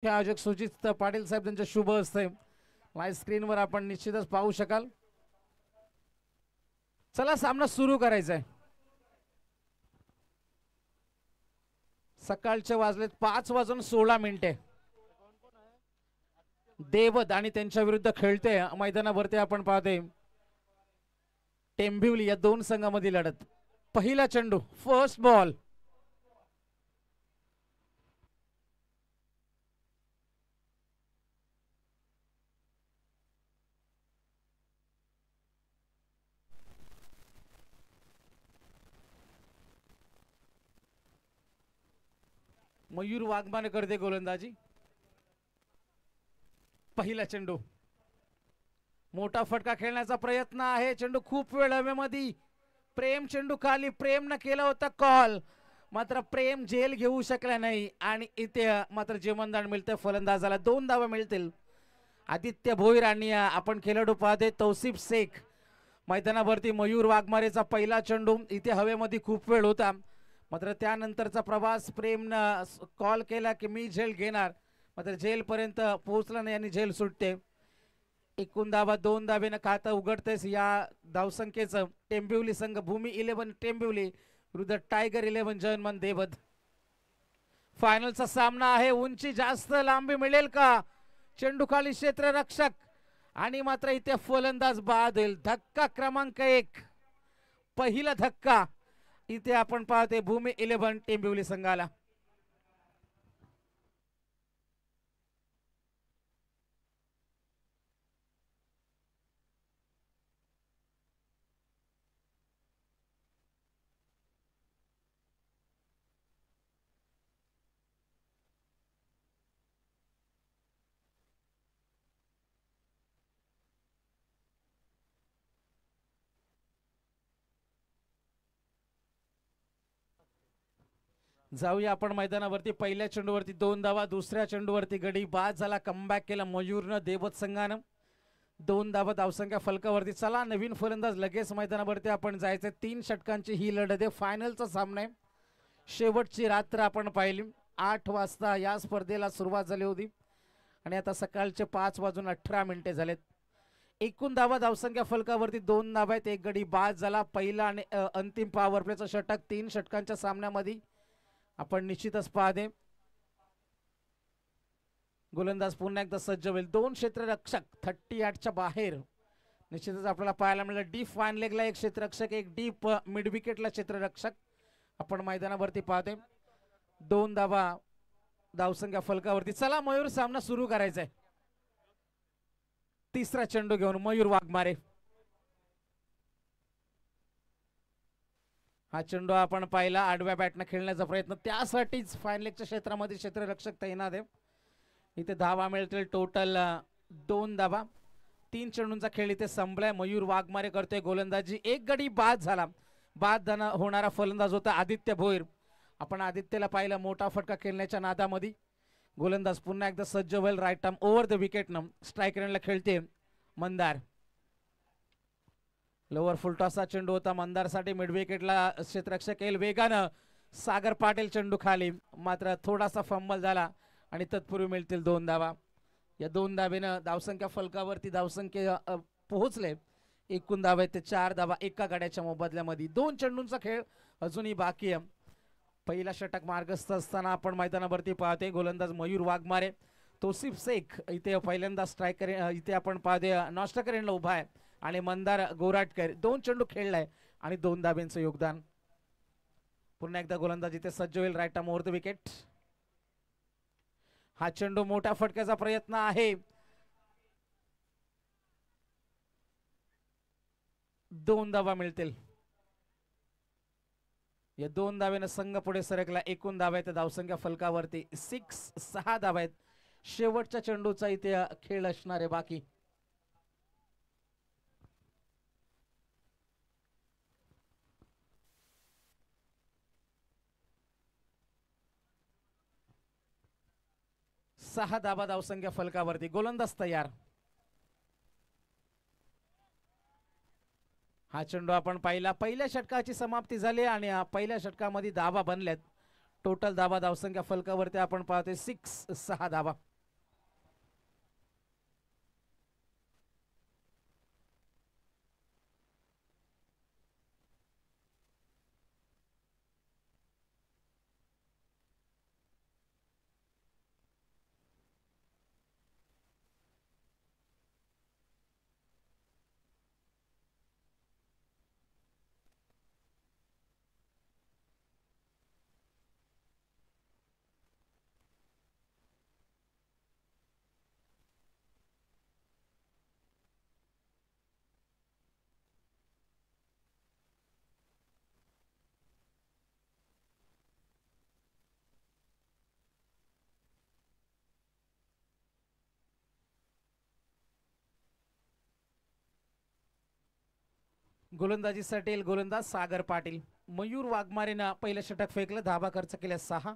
हे आयोजक सुजित पाटील साहेब त्यांचे शुभ हस्ते लाईव्ह स्क्रीनवर आपण निश्चितच पाहू शकाल. चला सामना सुरू करायचा आहे. सकाळचे वाजलेत 5:16. देवद आणि त्यांच्या विरुद्ध खेळते मैदानावरती आपण पाहतोय टेंभिवली या दोन संघांमध्ये लढत. पहिला चेंडू, फर्स्ट बॉल. मयूर वाघमारे करते गोलंदाजी. पहिला चेंडू, मोठा फटका खेळण्याचा प्रयत्न आहे. चेंडू खूप वेळ हवेमध्ये. प्रेम चेंडू खाली, प्रेम न केला होता कॉल, मात्र प्रेम झेल घेऊ शकला नाही आणि इथे मात्र जीवनदान मिळते फलंदाजाला. 2 धावा मिळतील. आदित्य भोईर आणि आपण खेळाडू पाहते तौसिफ शेख मैदानावरती. मयूर वाघमारेचा पहिला चेंडू इथे हवेमध्ये खूप वेळ होता, मात्र त्यानंतरचा प्रवास प्रेमनं कॉल केला की मी झेल घेणार, मात्र झेल पर्यंत पोहोचला नाही आणि झेल सुटते. एकूण धावा 2 धावेनं खातं उघडतेस या धावसंख्येचं. टेंभिवली संघ भूमी 11 टेंभिवली विरुद्ध टायगर 11 जयनमन देवद. फायनलचा सामना आहे. उंची जास्त, लांबी मिळेल का? चेंडू खाली क्षेत्ररक्षक आणि मात्र इथे फलंदाज बाद होईल. धक्का क्रमांक 1, पहिला धक्का इथे आपण पाहते भूमी 11 टेंभिवली संघाला. जाऊया आपण मैदानावरती. पहिल्या चेंडूवरती 2 धावा, दुसऱ्या चेंडूवरती गडी बाद झाला. कमबॅक केला मयूरनं देवत संघानं. 2 धावा धावसंख्या फलकावरती. चला नवीन फलंदाज लगेच मैदानावरती आपण जायचं. 3 षटकांची ही लढत आहे. फायनलचा सामना आहे. शेवटची रात्र आपण पाहिली. 8 वाजता या स्पर्धेला सुरुवात झाली होती आणि आता सकाळचे 5:18 झालेत. एकूण धावा धावसंख्या फलकावरती 2 धावा आहेत. एक गडी बाद झाला. पहिला आणि अंतिम पॉवर प्लेचं षटक 3 षटकांच्या सामन्यामध्ये आपण निश्चितच पाहते. गोलंदाज पुन्हा एकदा सज्ज होईल. 2 क्षेत्ररक्षक 38च्या बाहेर निश्चितच आपल्याला पाहायला मिळेल. डीप फाईन लेगला एक क्षेत्ररक्षक, एक डीप मिड विकेटला क्षेत्ररक्षक आपण मैदानावरती पाहते. 2 धावा धावसंख्या फलकावरती. चला मयूर सामना सुरू करायचा आहे. तिसरा चेंडू घेऊन मयूर वाघमारे. हा चेंडू आपण पाहिला आडव्या बॅटनं खेळण्याचा प्रयत्न, त्यासाठीच फाईन लेगच्या क्षेत्रामध्ये क्षेत्ररक्षक तैनात आहे. इथे धावा मिळतील टोटल 2 धावा. 3 चेंडूंचा खेळ इथे संपलाय. मयूर वाघमारे करतोय गोलंदाजी. एक गडी बाद झाला. बाद होणारा फलंदाज होता आदित्य भोईर. आपण आदित्यला पाहिलं मोठा फटका खेळण्याच्या नादामध्ये. गोलंदाज पुन्हा एकदा सज्ज होईल. राईट आर्म ओव्हर द विकेटनं स्ट्राईक रेंजला खेळते मंदार. लोअर फुलटॉसचा चेंडू होता मंदारसाठी. मिड विकेटला क्षेत्ररक्षक येईल वेगानं. सागर पाटील चेंडू खाली, मात्र थोडासा फंबल झाला आणि तत्पूर्वी मिळतील 2 धावा. या 2 धावेनं धावसंख्या फलकावरती धावसंख्या पोहोचले. एकूण धावा ते 4 धावा एका गाड्याच्या मोबदल्यामध्ये. 2 चेंडूंचा खेळ अजूनही बाकी आहे. पहिला षटक मार्गस्थ असताना आपण मैदानावरती पाहते. गोलंदाज मयूर वाघमारे. तौसिफ शेख इथे पहिल्यांदा स्ट्रायकर इथे आपण पाहते नॉस्टकर एंडला उभा आहे आणि मंदार गोराटकर. 2 चेंडू खेळलाय आणि 2 धाब्यांचं योगदान. पुन्हा एकदा गोलंदाज इथे सज्ज होईल. Right arm over the wicket. हा चेंडू मोठ्या फटक्याचा प्रयत्न आहे. 2 धावा मिळतील. या 2 धाव्यानं संघ पुढे सरकला. एकूण धावा आहेत धावसंख्या फलकावरती 6 धावा आहेत. शेवटच्या चेंडूचा इथे खेळ असणार आहे बाकी. सहा धावा धावसंख्या फलकावरती. गोलंदाज तयार. हा चेंडू आपण पाहिला. पहिल्या षटकाची समाप्ती झाली आणि पहिल्या षटकामध्ये धावा बनल्यात. टोटल धावा धावसंख्या फलकावरती आपण पाहतोय 6 धावा. गोलंदाजीसाठी गोलंदाज सागर पाटील. मयूर वाघमारेनं पहिलं षटक फेकलं, धाबा खर्च केल्या 6.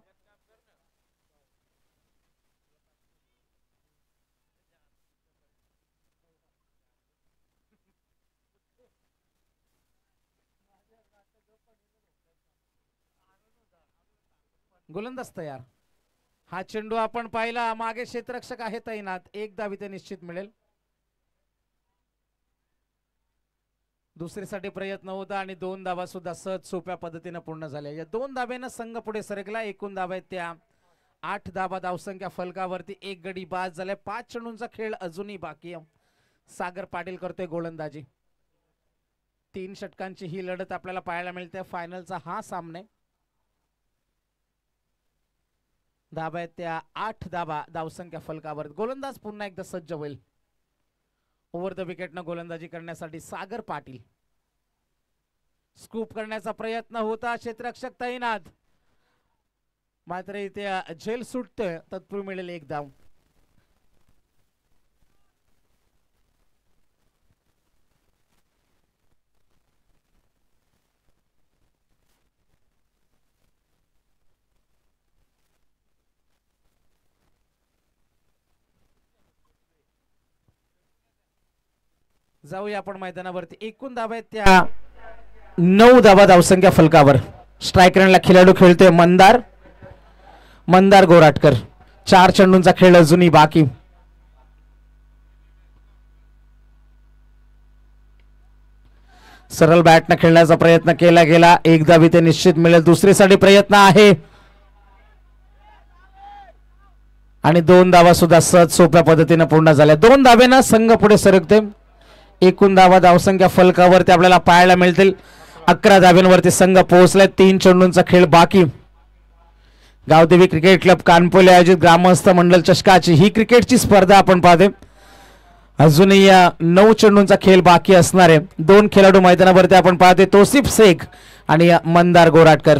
गोलंदाज तयार. हा चेंडू आपण पाहिला, मागे क्षेत्ररक्षक आहे तैनात, एक धाव इथे निश्चित मिळेल. दुसरीसाठी प्रयत्न होता आणि 2 धावा सुद्धा सहज सोप्या पद्धतीने पूर्ण झाल्या. या 2 धाब्यानं संघ पुढे सरकला. एकूण धावा आहेत त्या 8 धाबा. धावसंख्या फलकावरती एक गडी बाद झालाय. 5 चेंडूंचा खेळ अजूनही बाकी आहे. सागर पाटील करतोय गोलंदाजी. 3 षटकांची ही लढत आपल्याला पाहायला मिळते. फायनलचा हा सामना. धाबा आहेत त्या 8 धाबा. धावसंख्या फलकावर. गोलंदाज पुन्हा एकदा सज्ज होईल. ओव्हर द विकेटनं गोलंदाजी करण्यासाठी सागर पाटील. स्कूप करण्याचा प्रयत्न होता, क्षेत्ररक्षक तैनात, मात्र इथे झेल सुटतोय. तत्पूर्वी मिळेल एक धाव. जाऊया आपण मैदानावरती. एकूण धावा आहेत त्या 9 धावा. धावसंख्या फलकावर. स्ट्राईक रेंजला खेळाडू खेळतोय मंदार गोराटकर. 4 चेंडूंचा खेळ अजूनही बाकी. सरळ बॅटनं खेळण्याचा प्रयत्न केला गेला. एक धाव इथे निश्चित मिळेल. दुसरीसाठी प्रयत्न आहे आणि 2 धावा सुद्धा सहज सोप्या पद्धतीने पूर्ण झाल्या. 2 धाब्यानं संघ पुढे सरकते. एकूण धावा धावसंख्या फलकावरती आपल्याला पाहायला मिळतील. 11 धाब्यांवरती संघ पोहोचलाय. 3 चेंडूंचा खेळ बाकी. गावदेवी क्रिकेट क्लब कानपोले आयोजित ग्रामस्थ मंडल चषकाची ही क्रिकेटची स्पर्धा आपण पाहते. अजूनही या 9 चेंडूंचा खेळ बाकी असणार आहे. 2 खेळाडू मैदानावरती आपण पाहते, तौसिफ शेख आणि मंदार गोराटकर.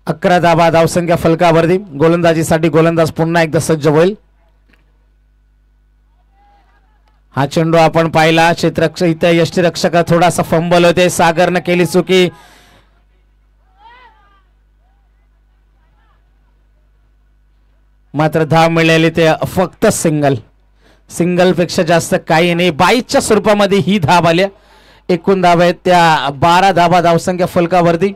अकरा धाबा. धावसंख्या फलकावरती. गोलंदाजीसाठी गोलंदाज पुन्हा एकदा सज्ज होईल. हा चेंडू आपण पाहिला. क्षेत्ररक्षक इथे यष्टीरक्षक थोडासा फंबल होते. सागरनं केली चुकी. मात्र धाव मिळाली ते फक्त सिंगल पेक्षा जास्त काही नाही. 22च्या स्वरूपामध्ये ही धाव आल्या. एकूण धावा आहेत त्या 12 धाबा. धावसंख्या फलकावरती.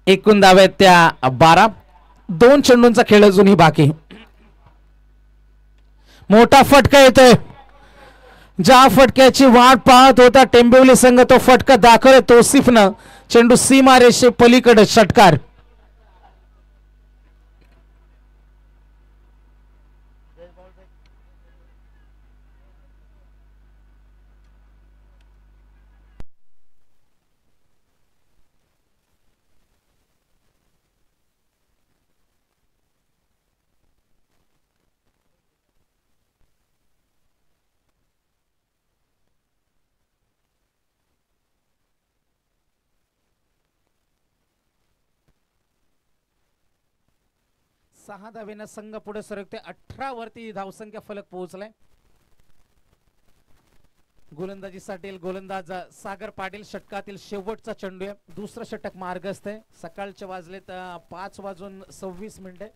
एकूण धावा आहेत त्या 12. 2 चेंडूंचा खेळ अजूनही बाकी. मोठा फटका येतोय. ज्या फटक्याची वाट पाहत होता टेंबिवली संघ, तो फटका दाखवला तौसिफनं. चेंडू सीमारेषे पलीकडे षटकार. सहा धावेनं संघ पुढे सरकते. 18 वरती धावसंख्या फलक पोहोचलाय. गोलंदाजीसाठी गोलंदाज सागर पाटील. षटकातील शेवटचा चेंडू आहे. दुसरं षटक मार्गस्थ आहे. सकाळचे वाजलेत 5:26.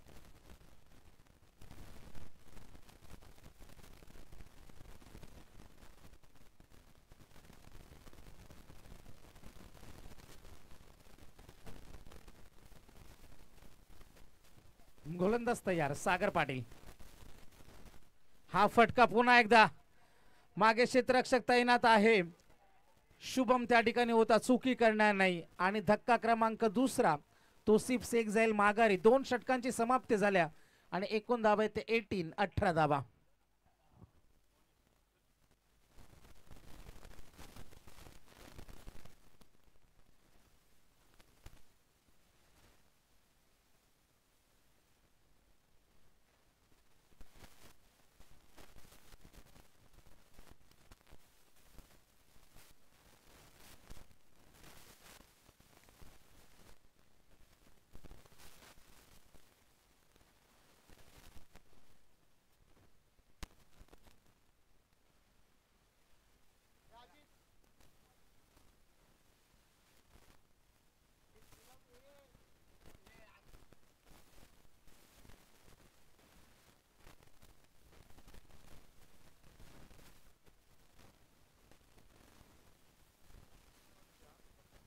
गोलंदाज तयार. सागर पाटील. हा फटका पुन्हा एकदा. मागे क्षेत्ररक्षक तैनात आहे. शुभम त्या ठिकाणी होता, चुकी करणार नाही. आणि धक्का क्रमांक दुसरा. तौसिफ शेख जाईल माघारी. 2 षटकांची समाप्ती झाल्या आणि एकूण धावा ते 18 धावा.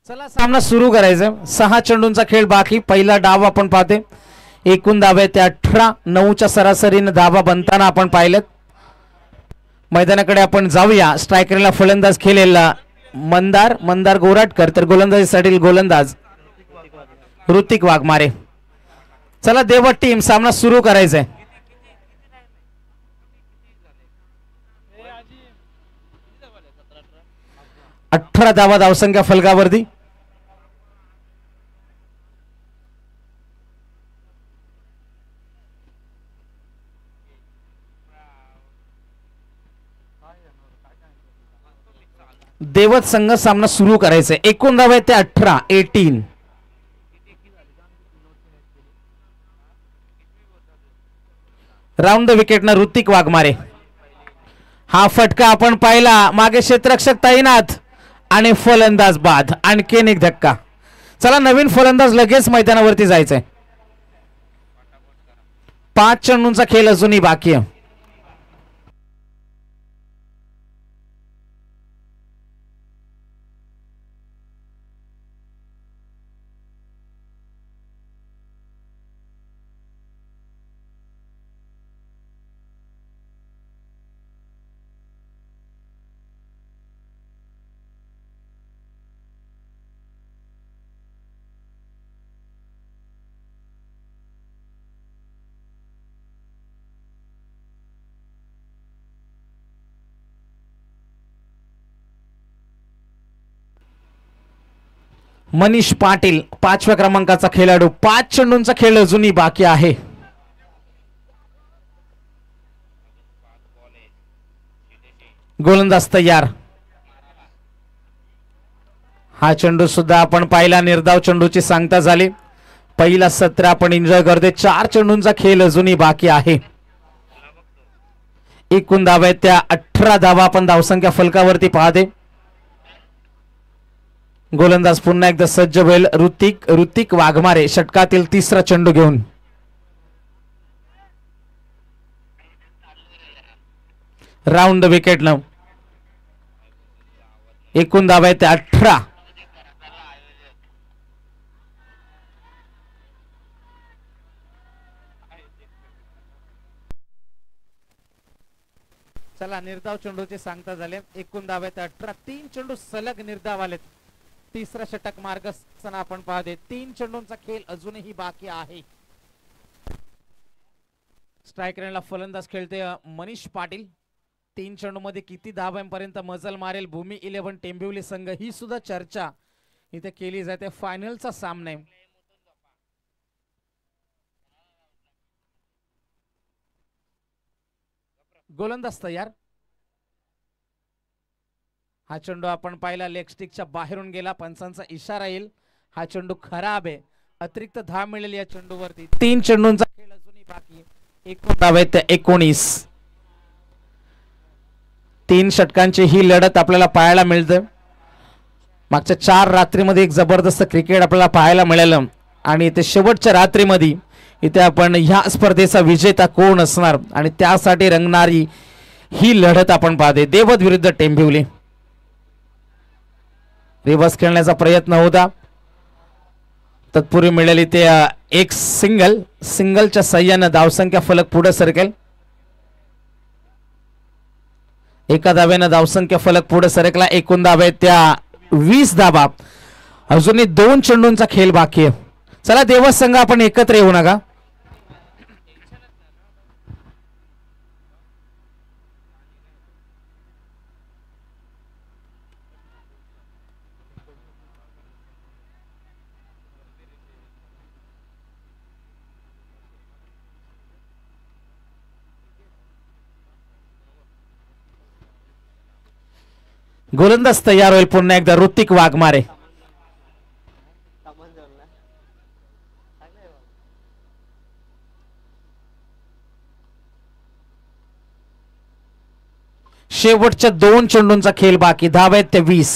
चला सामना सुरू करायचा. 6 चेंडूंचा खेळ बाकी. पहिला डाव आपण पाहते. एकूण धावा आहेत त्या 18. 9च्या सरासरीने धावा बनताना आपण पाहिलेत. मैदानाकडे आपण जाऊया. स्ट्रायकरला फलंदाज खेळलेला मंदार गोराटकर, तर गोलंदाजीसाठी गोलंदाज ऋतिक वाघमारे. चला देवट टीम सामना सुरू करायचा आहे. 18 धावा धावसंख्या फलकावरती. देवत संघ सामना सुरू करायचा आहे. एकूण धावा आहेत त्या 18. राऊंड द विकेट ना ऋतिक वाघमारे. हा फटका आपण पाहिला. मागे क्षेत्ररक्षक तैनात आणि फलंदाज बाद. आणखीन एक धक्का. चला नवीन फलंदाज लगेच मैदानावरती जायचंय. 5 चेंडूंचा खेळ अजूनही बाकी आहे. मनीष पाटील 5व्या क्रमांकाचा खेळाडू. 5 चेंडूंचा खेळ अजूनही बाकी आहे. गोलंदाज तयार. हा चेंडू सुद्धा आपण पाहिला. निर्धाव चेंडूची सांगता झाली. पहिला सत्र आपण एन्जॉय करते. 4 चेंडूंचा खेळ अजूनही बाकी आहे. एकूण धावा आहेत त्या 18 धावा आपण धावसंख्या फलकावरती पाहते. गोलंदाज पुन्हा एकदा सज्ज होईल. ऋतिक वाघमारे षटकातील 3रा चेंडू घेऊन. राऊंड विकेट न. एकूण धावा आहेत 18. चला निर्धाव चेंडूचे सांगता झाले. एकूण धावा आहेत 18. 3 चेंडू सलग निर्धाव आलेत. 3रा षटक मार्ग आपण पाहते. 3 चेंडूंचा खेळ अजूनही बाकी आहे. स्ट्रायकरला फलंदाज खेळते मनीष पाटील. 3 चेंडू मध्ये किती धावांपर्यंत मजल मारेल भूमी 11 टेंबिवली संघ, ही सुद्धा चर्चा इथे केली जाते. फायनलचा सामना आहे. गोलंदाज तयार. हा चेंडू आपण पाहिला लेग स्टिकच्या बाहेरून गेला. पंचांचा इशारा येईल. हा चेंडू खराब आहे. अतिरिक्त धाव मिळेल या चेंडूवरती. 3 चेंडूंचा खेळ अजूनही बाकी. एकूण धावा आहेत 19. 3 षटकांची ही लढत आपल्याला पाहायला मिळते. मागच्या 4 रात्रीमध्ये एक जबरदस्त क्रिकेट आपल्याला पाहायला मिळालं आणि इथे शेवटच्या रात्रीमध्ये इथे आपण ह्या स्पर्धेचा विजेता कोण असणार आणि त्यासाठी रंगणारी ही लढत आपण पाहते. देवत विरुद्ध टेंबिवली. रिव्हर्स खेळण्याचा प्रयत्न होता. तत्पूर्वी मिळाली ते एक सिंगलच्या सहाय्याने धावसंख्या फलक पुढे सरकेल. एका धावेनं धावसंख्या फलक पुढे सरकला. एकूण धावे त्या 20 धावा. अजूनही 2 चेंडूंचा खेळ बाकी आहे. चला देवस संघ आपण एकत्र येऊ नका. गोलंदाज तयार होईल पुन्हा एकदा ऋतिक वाघमारे. शेवटच्या 2 चेंडूंचा खेळ बाकी. धावा आहेत 20.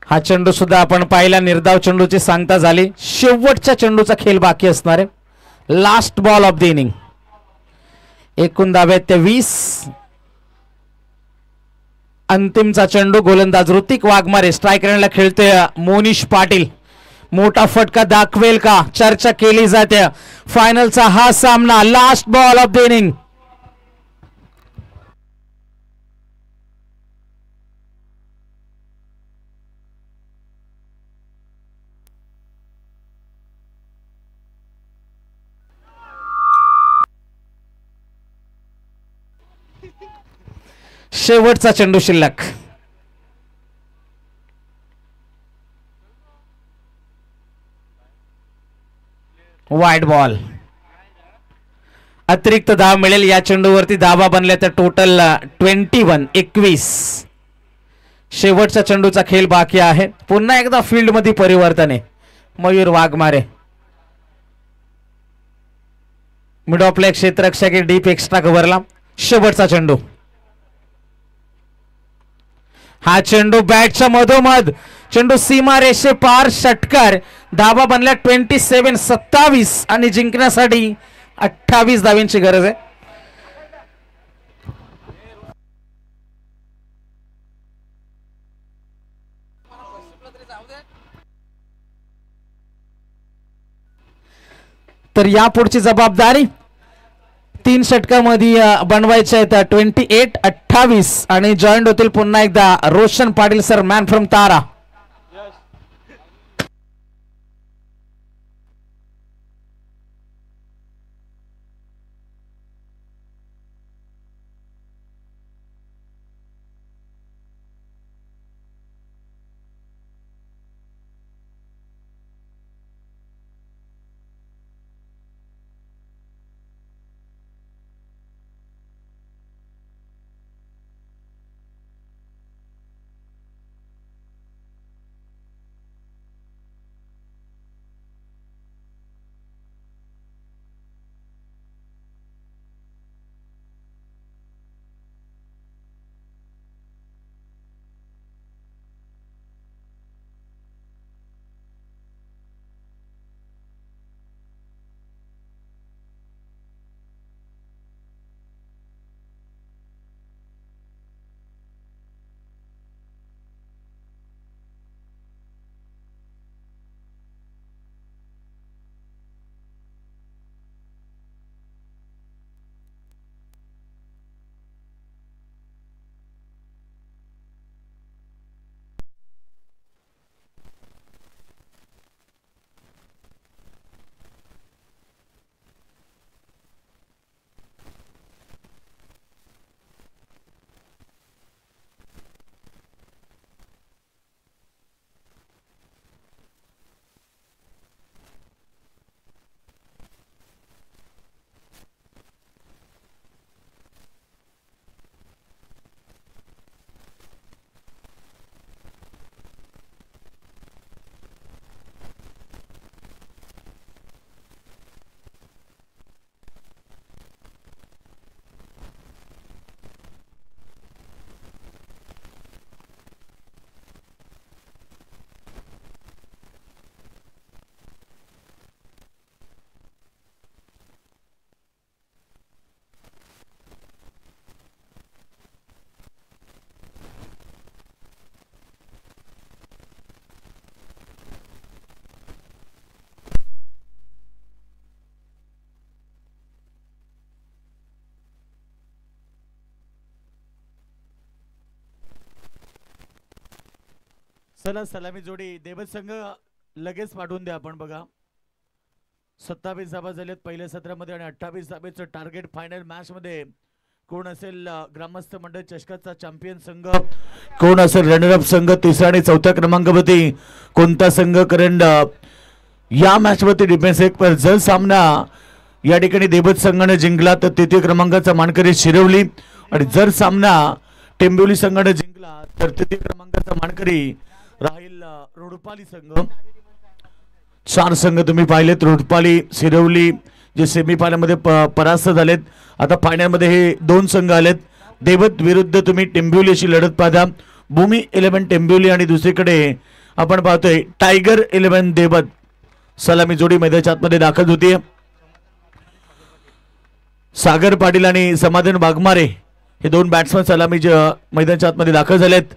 हा चेंडू सुद्धा आपण पाहिला. निर्धाव चेंडूची सांगता झाली. शेवटच्या चेंडूचा खेळ बाकी असणार आहे. Last ball of the inning. एकूण धावे आहेत 20. अंतिमचा चेंडू गोलंदाज ऋतिक वाघमारे स्ट्राईक रेंजला खेळते मोनिश पाटील. मोठा फटका दाखवेल का चर्चा केली जाते. फायनलचा हा सामना last ball of the inning. शेवटचा चेंडू शिल्लक. Wide ball. अतिरिक्त धाव मिळेल या चेंडूवरती. धावा बनल्या तर टोटल 21. शेवटच्या चेंडूचा खेळ बाकी आहे. पुन्हा एकदा फील्ड मध्ये परिवर्तन आहे. Mayur Waghmare mid off play क्षेत्ररक्षक डीप एक्स्ट्रा कव्हरला. शेवटचा चेंडू. हा चेंडू बॅटच्या मधोमध. चेंडू सीमा रेषे पार. षटकार. धावा बनल्या 27 आणि जिंकण्यासाठी 28 धावांची गरज आहे. तर यापुढची जबाबदारी 3 षटकामध्ये बनवायचे आहेत. 28 आणि जॉईंट होतील पुन्हा एकदा Roshan Patil sir, man from Tara. चला सलामी जोडी देवत संघ लगेच पाठवून द्या. आपण बघा 27 धाबा झालेत पहिल्या सत्रामध्ये आणि 28 धाब्याचं टार्गेट. फायनल मॅच मध्ये कोण असेल ग्रामस्थ मंडळ चषकाचा चॅम्पियन संघ, कोण असेल रनरअप संघ, तिसऱ्या आणि चौथ्या क्रमांकावरती कोणता संघ करंड या मॅच वरती डिफेन्स एक. पर जर सामना या ठिकाणी देवत संघाने जिंकला तर तृतीय क्रमांकाचा मानकरी शिरवली आणि जर सामना टेंबिवली संघाने जिंकला तर तृतीय क्रमांकाचा मानकरी राहील रुडपाली संघ. 4 संघ तुम्ही पाहिलेत. रुडपाली, सिरवली जे सेमीफायनल मध्ये परास्त झालेत. आता फायनल मध्ये हे 2 संघ आलेत. देवत विरुद्ध तुम्ही टेंबिवली अशी लढत पाहता. भूमी 11 टेंबिवली आणि दुसरीकडे आपण पाहतोय टायगर 11 देवत. सलामी जोडी मैदानाच्या आतमध्ये दाखल होतीये. सागर पाटील आणि समाधान वाघमारे हे दोन बॅट्समन सलामी मैदानाच्या आतमध्ये दाखल झालेत.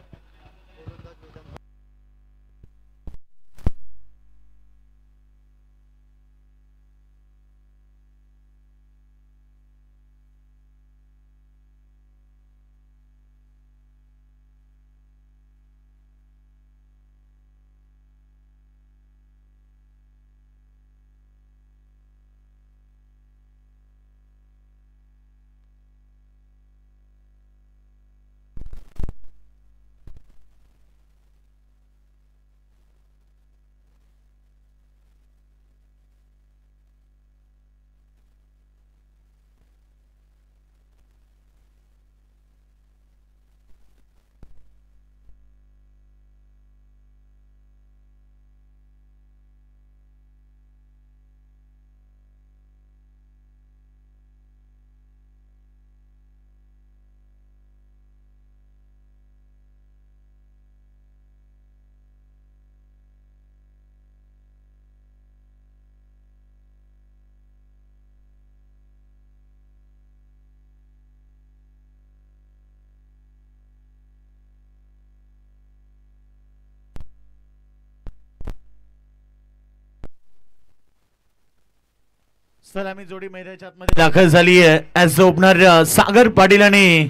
सलामी जोडी मैदानाच्या आतमध्ये दाखल झाली आहे. ॲज ओपनर सागर पाटील आणि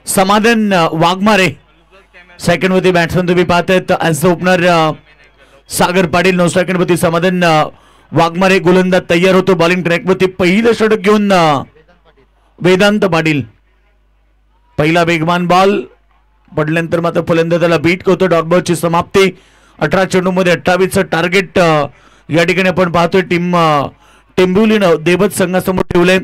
समाधान वाघमारे. सेकंड वरती बॅट्समन तुम्ही पाहतायत. As opener Sagar Patil, no second वरती समाधान वाघमारे. गोलंदाज तयार होतो बॉलिंग ट्रॅक वरती. पहिलं षटक घेऊन वेदांत पाटील. पहिला वेगवान बॉल पडल्यानंतर मात्र फलंदाजाला बीट करतो. डॉट बॉलची समाप्ती. 18 चेंडू मध्ये 28चं टार्गेट या ठिकाणी आपण पाहतोय. टेंबिवलीनं देवत संघासमोर ठेवले.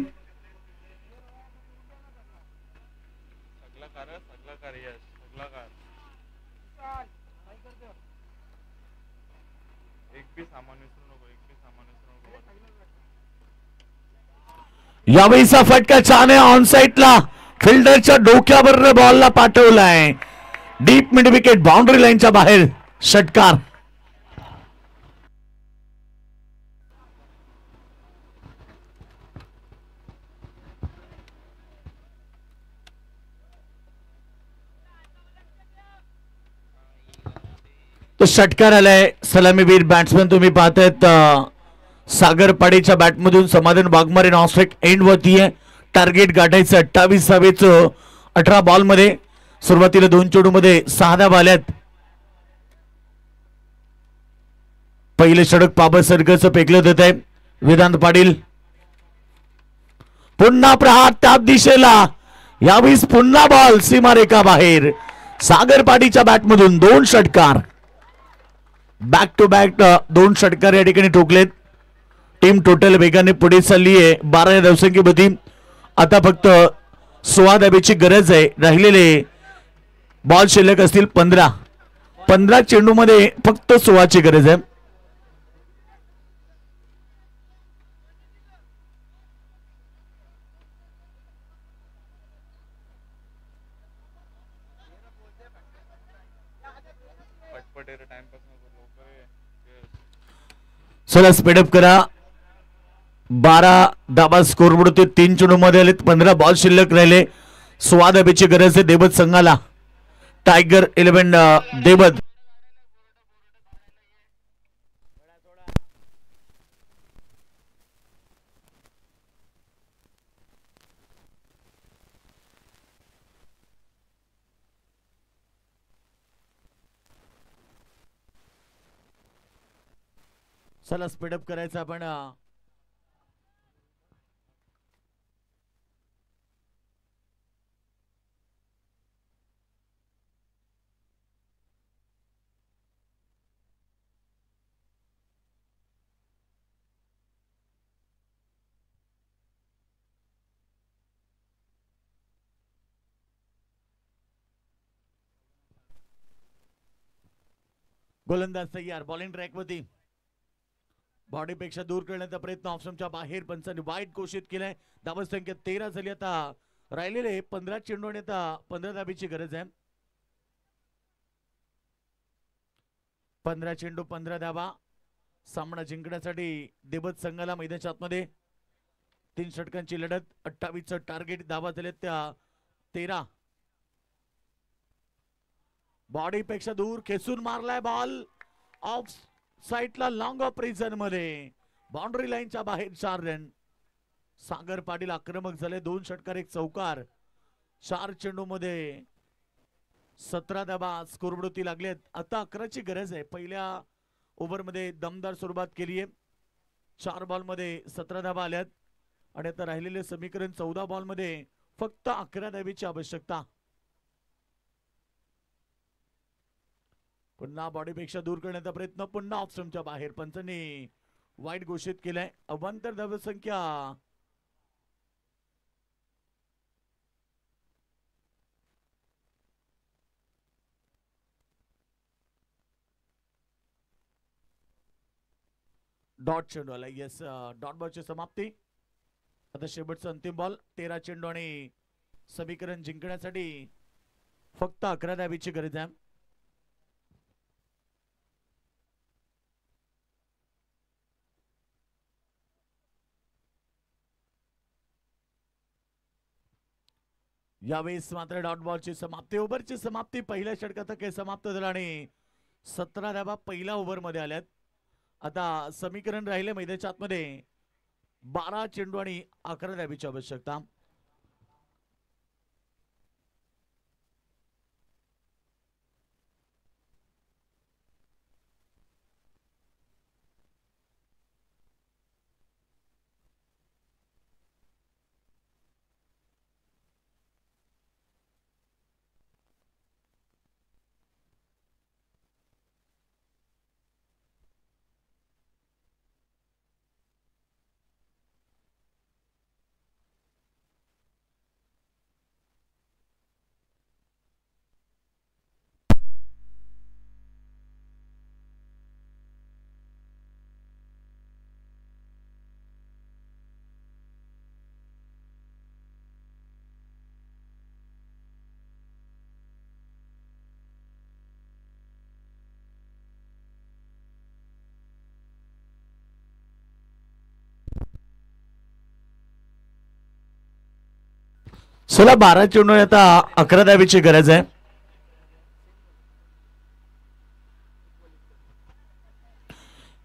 यावेळीचा फटका छान आहे. ऑन साइडला फिल्डरच्या डोक्यावर बॉलला पाठवलाय. डीप मिड विकेट, बाउंड्री लाईनच्या बाहेर षटकार. तो षटकार आलाय. सलामीवीर बॅट्समन तुम्ही पाहतायत सागर पाडीच्या बॅटमधून समाधान वाघमारे. नॉस्ट्रिक एंड वरती आहे. टार्गेट गाठायचं 28 धावेचं 18 बॉल मध्ये. सुरुवातीला 2 चेंडू मध्ये 6 धावा आल्यात. पहिले षटक पाबर सर्कलचं फेकलं जात आहे. वेदांत पाटील पुन्हा प्रहार त्या दिशेला. यावेळी पुन्हा बॉल सीमारेखा बाहेर. सागर पाडीच्या बॅटमधून 2 षटकार. बॅक टू बॅक 2 षटकार या ठिकाणी ठोकलेत. टीम टोटल वेगाने पुढे चालली आहे. 12 धावसंख्येमध्ये आता फक्त 16 धावेची गरज आहे. राहिलेले बॉल शिल्लक असतील 15 चेंडू मध्ये फक्त 16ची गरज आहे. चला स्पीडअप करा. 12 धाबा स्कोरबोर्ड ते 3 चेंडू मध्ये आले. 15 बॉल शिल्लक राहिले. 16 धावेची गरज आहे देवत संघाला. टायगर 11 देवत. चला स्पीडअप करायचं आपण. गोलंदाज तयार. बॉलिंग ट्रॅक वरती. बॉडीपेक्षा दूर करण्याचा प्रयत्न ऑप्शनच्या बाहेर. पंचांनी वाईट घोषित केलाय. धावा संख्या 13 झाली. आता राहिलेले 15 चेंडू आणि आता 15 धाबीची गरज आहे. 15 चेंडू 15 धावा. सामना जिंकण्यासाठी देवत संघाला मैदानाच्या आतमध्ये 3 षटकांची लढत. 28चं टार्गेट. धावा झाले त्या 13. बॉडी पेक्षा दूर खेचून मारलाय बॉल ऑफ साईडला लॉंग ऑफ रिजन मध्ये बाउंड्री लाईनच्या बाहेर 4 रन. सागर पाटील आक्रमक झाले. 2 षटकार 1 चौकार. 4 चेंडू मध्ये 17 धाबा स्कोरबोर्डवरती लागलेत. आता 11ची गरज आहे. पहिल्या ओव्हर मध्ये दमदार सुरुवात केली आहे. 4 बॉल मध्ये 17 धाबा आल्यात आणि आता राहिलेले समीकरण 14 बॉल मध्ये फक्त 11 धाबीची आवश्यकता. पुन्हा बॉडीपेक्षा दूर करण्याचा प्रयत्न. पुन्हा ऑफ स्टंपच्या बाहेर. पंचांनी वाईट घोषित केलाय. अवांतर धावसंख्या डॉट चेंडू आला. येस, डॉट बॉलची समाप्ती. आता शेवटचा अंतिम बॉल. 13 चेंडू आणि समीकरण जिंकण्यासाठी फक्त 11 धाबीची गरज आहे. यावेळेस मात्र डॉट बॉलची समाप्ती. ओव्हरची समाप्ती. पहिल्या षटकात काही समाप्त झाला आणि 17 धाबा पहिल्या ओव्हर मध्ये आल्यात. आता समीकरण राहिले मैदानाच्या आतमध्ये 12 चेंडू आणि 11 धाबीची आवश्यकता. चला 12 चेंडू आता 11 धाबीची गरज आहे.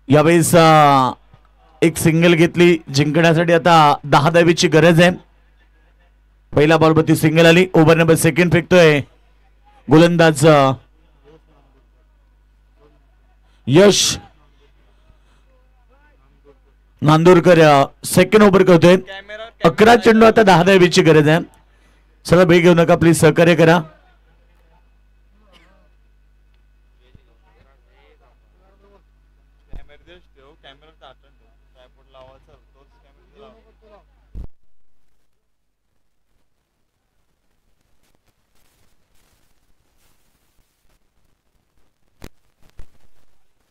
यावेळेस एक सिंगल घेतली जिंकण्यासाठी. आता 10 धाबीची गरज आहे. पहिला बॉल वरती सिंगल आली. ओव्हर नंबर सेकंड फेकतोय गोलंदाज यश नांदुरकर. सेकंड ओव्हर करतोय. 11 चेंडू आता 10 धाबीची गरज आहे. चला भेट घेऊ नका प्लीज, सहकार्य करा.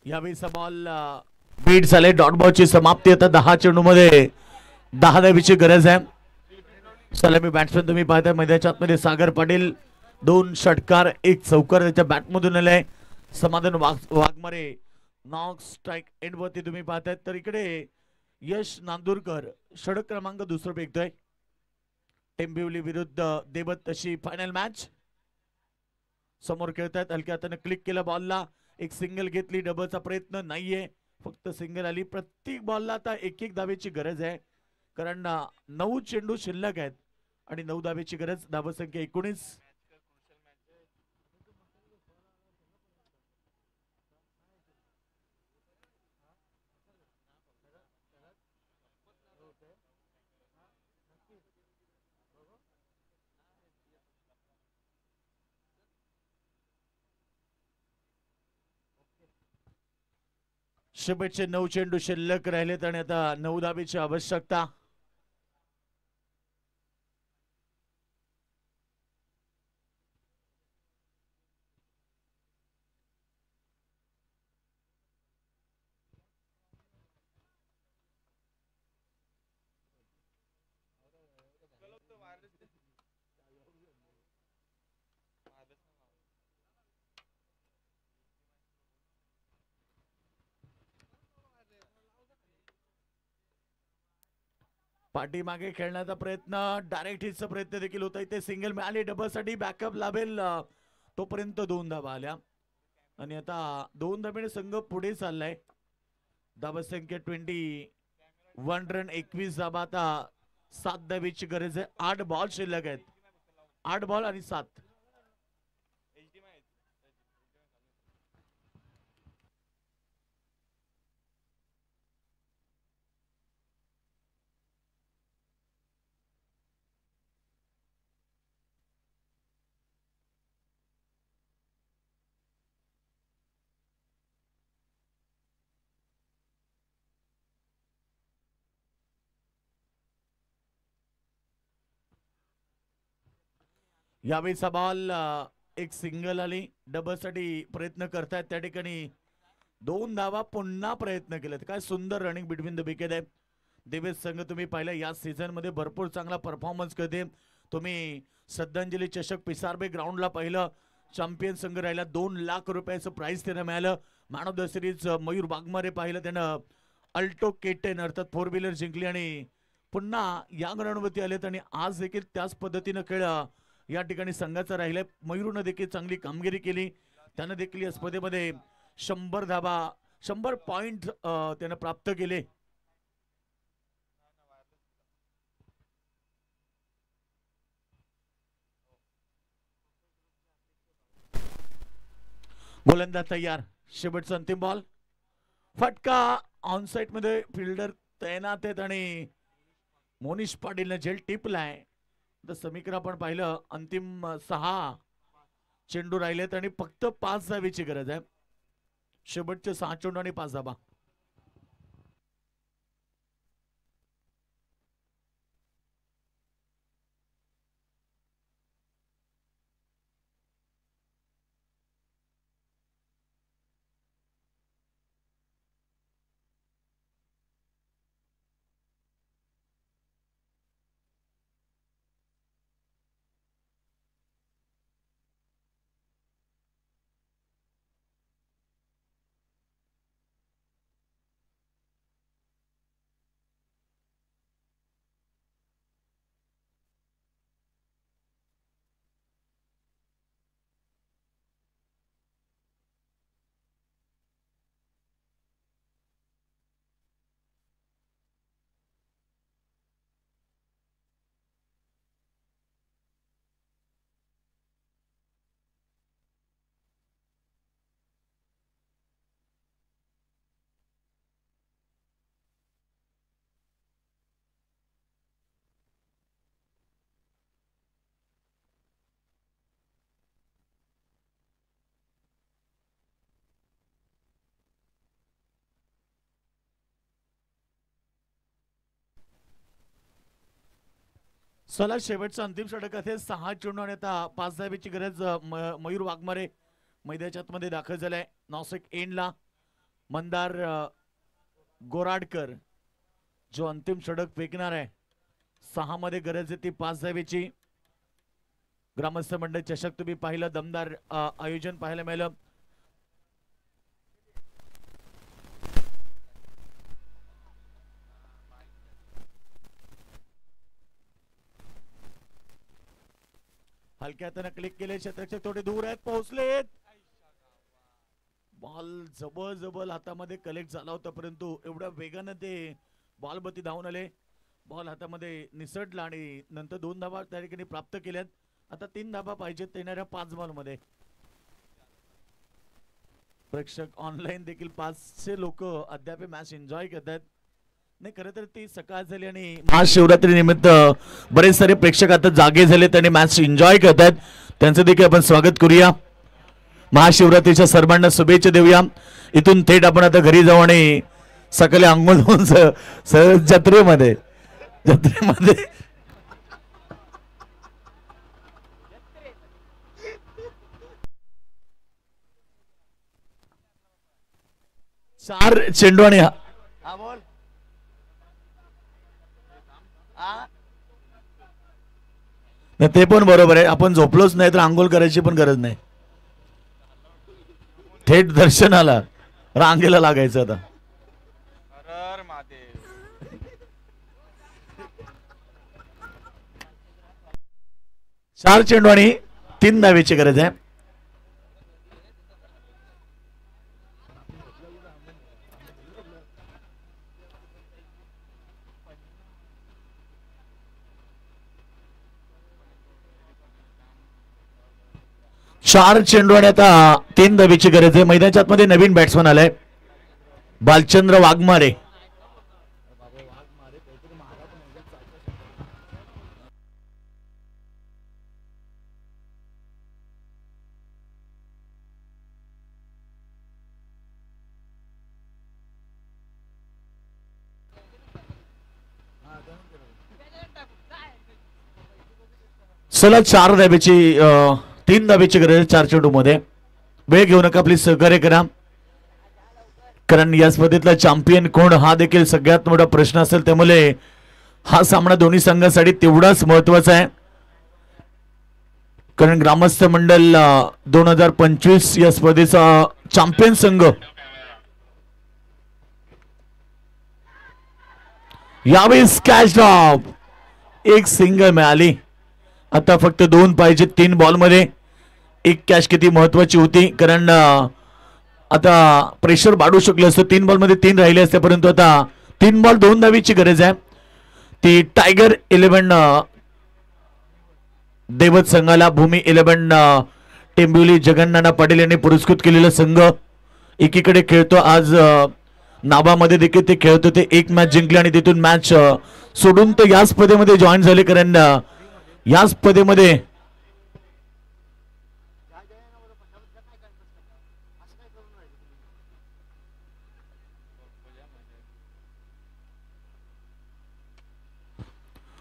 यावेळीचा बॉल बीट झाले. डॉट बॉलची समाप्ती. आता 10 चेंडू मध्ये 10 धाबीची गरज आहे. सलामी बॅट्समॅन तुम्ही पाहताय मैदानाच्या आतमध्ये सागर पाटील. 2 षटकार 1 चौकार त्याच्या बॅटमधून आलाय. समाधान वाघमारे नॉक स्ट्राईक एंड वरती तुम्ही पाहताय. तर इकडे यश नांदुरकर षटक क्रमांक 2 फेकतोय. टेंबिवली विरुद्ध देवत अशी फायनल मॅच समोर खेळतायत. हलक्या हाताने क्लिक केलं बॉलला. एक सिंगल घेतली. डबलचा प्रयत्न नाहीये, फक्त सिंगल आली. प्रत्येक बॉलला आता 1-1 धावेची गरज आहे, कारण 9 चेंडू शिल्लक आहेत आणि 9 धावेची गरज. धावसंख्या 19. शेवटचे 9 चेंडू शिल्लक राहिलेत आणि आता 9 धावेची आवश्यकता. पाठीमागे खेळण्याचा प्रयत्न, डायरेक्ट हिटचा प्रयत्न देखील होता. इथे सिंगल मिळाली, डबल साठी बॅकअप लाभेल तोपर्यंत 2 धावा आल्या आणि आता 2 धाब्याने संघ पुढे चाललाय. धावा संख्या 21 रन, 21 धाबा. आता 7 धावेची गरज आहे. 8 बॉल शिल्लक आहेत. 8 बॉल आणि 7. यावेळीचा बॉल एक सिंगल आली. डबल साठी प्रयत्न करतायत त्या ठिकाणी. 2 धावा पुन्हा प्रयत्न केलेत. काय सुंदर रनिंग बिटवीन द विकेट आहे. देवेश संघ तुम्ही पाहिलं या सीझन मध्ये भरपूर चांगला परफॉर्मन्स करते. तुम्ही श्रद्धांजली चषक पिसारबे ग्राउंडला पाहिलं, चॅम्पियन संघ राहिला. 2 लाख रुपयाचं प्राइस त्यांना मिळालं. Man of the series Mayur Waghmare पाहिलं, त्यानं अल्टो K10 अर्थात 4 व्हीलर जिंकली आणि पुन्हा या ग्राउंडवरती आलेत आणि आज देखील त्याच पद्धतीनं खेळ या ठिकाणी संघाचा राहिलाय. मयूरनं देखील चांगली कामगिरी केली. त्यानं देखील या स्पर्धेमध्ये 100 धाबा, 100 पॉइंट त्यानं प्राप्त केले. गोलंदाज तयार. शेवटचा अंतिम बॉल. फटका ऑन साइड मध्ये फिल्डर तैनात आहेत आणि मोनिश पाटीलनं झेल टिपलाय. तर समीकरण आपण पाहिलं, अंतिम 6 चेंडू राहिलेत आणि फक्त 5 धावेची गरज आहे. शेवटचे 6 चेंडू आणि 5 धाबा. चला, शेवटचा अंतिम षटक असेल. 6 चेंडू आणि आता 5 धावेची गरज. मयूर वाघमारे मैदानाच्या आतमध्ये दाखल झालाय. नाशिक एंडला मंदार गोराडकर जो अंतिम षटक फेकणार आहे. 6 मध्ये गरज आहे ती 5 धावेची. ग्रामस्थ मंडळ चषक तुम्ही पाहिलं, दमदार आयोजन पाहायला मिळालं. हलक्या हाताने क्लिक केले. क्षेत्ररक्षक थोडे दूर आहेत, पोहोचलेत. बॉल जबरजबर हातामध्ये कलेक्ट झाला होता, परंतु एवढ्या वेगाने ते बॉल बती धावून आले. बॉल हातामध्ये निसटला आणि नंतर 2 धावा त्या ठिकाणी प्राप्त केल्यात. आता 3 धावा पाहिजेत येणाऱ्या 5 बॉल मध्ये. प्रेक्षक ऑनलाईन देखील 500 लोक अद्याप मॅच एन्जॉय करतात. नाही, खरं तर ती सकाळ झाली आणि महाशिवरात्री निमित्त बरेच सारे प्रेक्षक आता जागे झालेत आणि मॅच एन्जॉय करतात. त्यांचं देखील आपण स्वागत करूया. महाशिवरात्रीच्या सर्वांना शुभेच्छा देऊया. इथून थेट आपण आता घरी जाऊ आणि सकाळी अंघोळ होऊन जत्रेमध्ये जत्रेमध्ये 4 चेंडू आणि ते पण बरोबर आहे. आपण झोपलोच नाही तर आंघोळ करायची पण गरज नाही. थेट दर्शनाला रांगेला लागायचं आता. 4 चेंडू आणि 3 धावेची गरज आहे. चार चेंडू आणि आता 3 धावेची गरज आहे. मैदानाच्या आतमध्ये नवीन बॅट्समन आलाय, बालचंद्र वाघमारे. चला 4 धावेची 3 धावेची गरज आहे 4 चेंडू मध्ये. वेळ घेऊ नका प्लीज, सहकार्य करा, कारण या स्पर्धेतला चॅम्पियन कोण हा देखील सगळ्यात मोठा प्रश्न असेल. त्यामुळे हा सामना दोन्ही संघासाठी तेवढाच महत्वाचा आहे, कारण ग्रामस्थ मंडळ 2025 या स्पर्धेचा चॅम्पियन संघ यावेळेस कॅच ड्रॉप, एक सिंगल मिळाली. आता फक्त 2 पाहिजे 3 बॉल मध्ये. एक कॅच किती महत्वाची होती, कारण आता प्रेशर वाढू शकलं असतं. 3 बॉल मध्ये 3 राहिले असते, परंतु आता 3 बॉल 2 धावेची गरज आहे. ती टायगर 11 देवत संघाला भूमी 11 टेंबिवली जगन्नाना पाटील यांनी पुरस्कृत केलेला संघ एकीकडे खेळतो. आज नाबामध्ये देखील ते खेळत होते. एक मॅच जिंकली आणि तिथून मॅच सोडून ते या स्पर्धेमध्ये जॉईन झाले, कारण या स्पर्धेमध्ये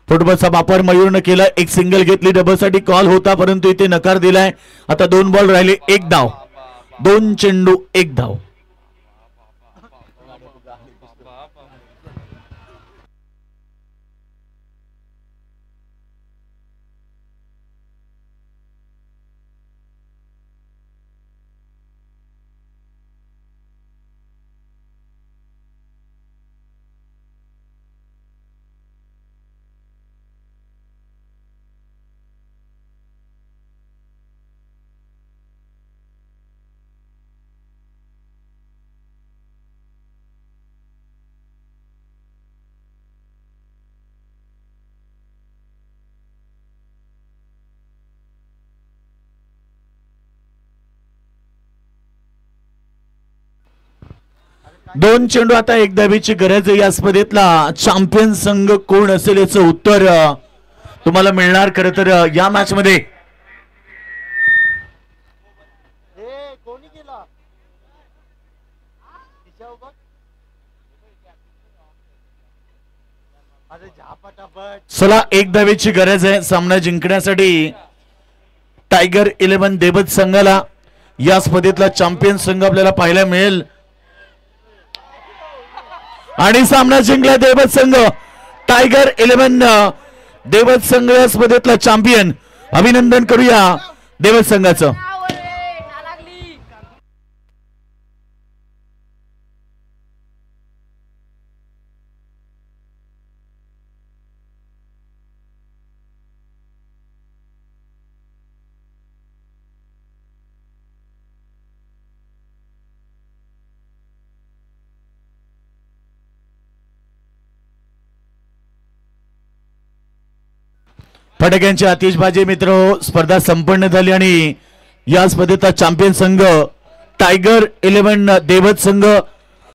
फुटबॉलचा वापर मयूरनं केला. एक सिंगल घेतली, डबल साठी कॉल होता, परंतु इथे नकार दिलाय. आता 2 बॉल राहिले, 1 धाव, 2 चेंडू 1 धाव. दोन चेंडू आता 1 धावेची गरज आहे. या स्पर्धेतला चॅम्पियन संघ कोण असेल याचं उत्तर तुम्हाला मिळणार. खरं तर या मॅच मध्ये चला 1 धावेची गरज आहे सामना जिंकण्यासाठी. टायगर 11 देवत संघाला या स्पर्धेतला चॅम्पियन संघ आपल्याला पाहायला मिळेल आणि सामना जिंकला देवत संघ. टायगर 11 देवत संघ या स्पर्धेतला चॅम्पियन. अभिनंदन करूया देवत संघाचं. फटाक्यांची आतिषबाजी मित्र, स्पर्धा संपन्न झाली आणि या स्पर्धेचा चॅम्पियन संघ टायगर 11 देवत संघ